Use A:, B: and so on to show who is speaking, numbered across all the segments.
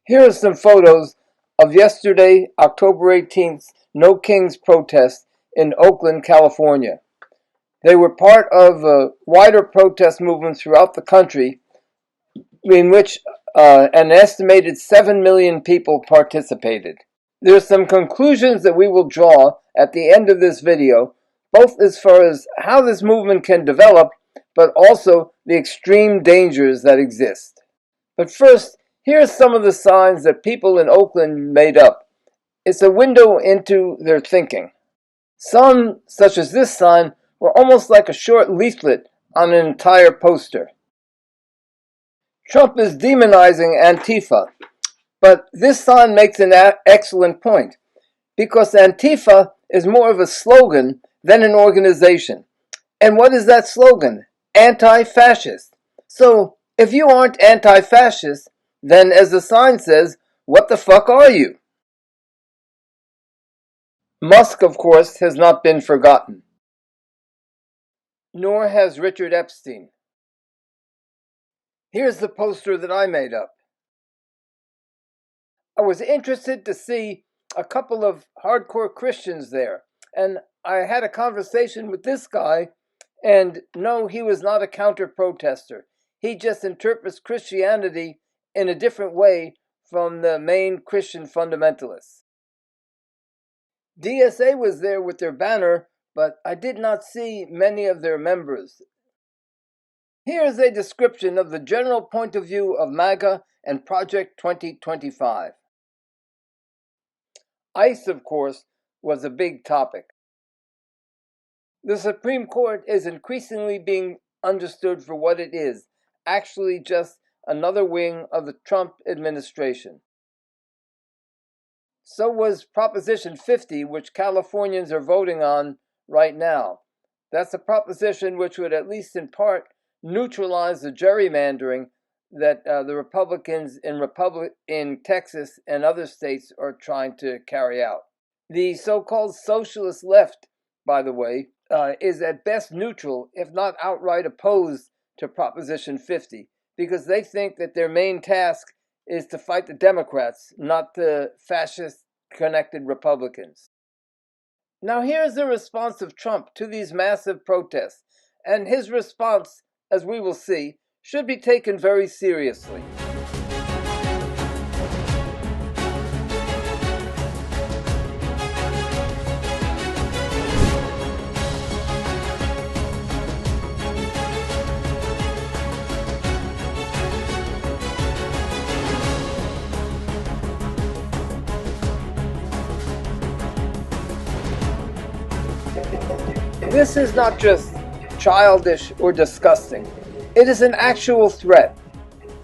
A: Here are some photos of yesterday, October 18th, No Kings protest in Oakland, California. They were part of a wider protest movement throughout the country in which an estimated 7 million people participated. There are some conclusions that we will draw at the end of this video, both as far as how this movement can develop, but also the extreme dangers that exist. But first, here are some of the signs that people in Oakland made up. It's a window into their thinking. Some, such as this sign, were almost like a short leaflet on an entire poster. Trump is demonizing Antifa, but this sign makes an excellent point, because Antifa is more of a slogan than an organization. And what is that slogan? Anti-fascist. So, if you aren't anti-fascist, then as the sign says, what the fuck are you? Musk, of course, has not been forgotten. Nor has Richard Epstein. Here's the poster that I made up. I was interested to see a couple of hardcore Christians there, and I had a conversation with this guy, and no, he was not a counter-protester. He just interprets Christianity in a different way from the main Christian fundamentalists. DSA was there with their banner, but I did not see many of their members. Here is a description of the general point of view of MAGA and Project 2025. ICE, of course, was a big topic. The Supreme Court is increasingly being understood for what it is, actually just another wing of the Trump administration. So was Proposition 50, which Californians are voting on right now. That's a proposition which would, at least in part, neutralize the gerrymandering that the Republicans in Texas and other states are trying to carry out. The so-called socialist left, by the way, is at best neutral, if not outright opposed to Proposition 50, because they think that their main task is to fight the Democrats, not the fascist-connected Republicans. Now here's the response of Trump to these massive protests, and his response, as we will see, should be taken very seriously. This is not just childish or disgusting. It is an actual threat.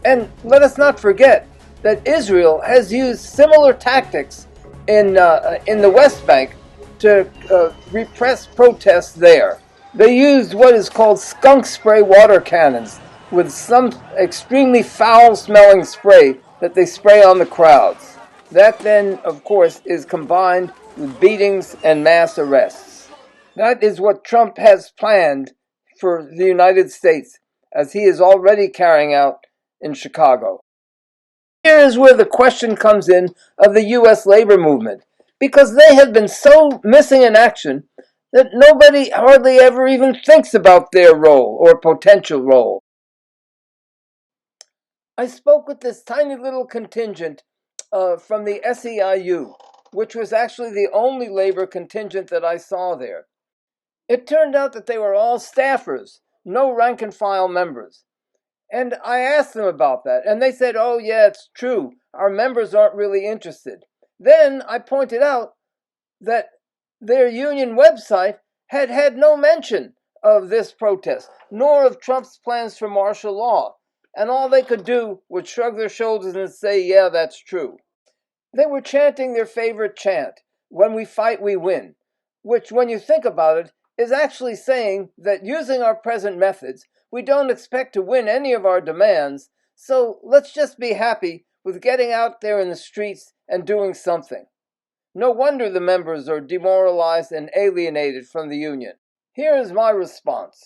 A: And let us not forget that Israel has used similar tactics in the West Bank to repress protests there. They used what is called skunk spray water cannons with some extremely foul-smelling spray that they spray on the crowds. That then, of course, is combined with beatings and mass arrests. That is what Trump has planned for the United States, as he is already carrying out in Chicago. Here is where the question comes in of the U.S. labor movement, because they have been so missing in action that nobody hardly ever even thinks about their role or potential role. I spoke with this tiny little contingent from the SEIU, which was actually the only labor contingent that I saw there. It turned out that they were all staffers, no rank-and-file members. And I asked them about that, and they said, oh yeah, it's true, our members aren't really interested. Then I pointed out that their union website had no mention of this protest, nor of Trump's plans for martial law, and all they could do was shrug their shoulders and say, yeah, that's true. They were chanting their favorite chant, when we fight, we win, which, when you think about it, is actually saying that using our present methods, we don't expect to win any of our demands, so let's just be happy with getting out there in the streets and doing something. No wonder the members are demoralized and alienated from the union. Here is my response.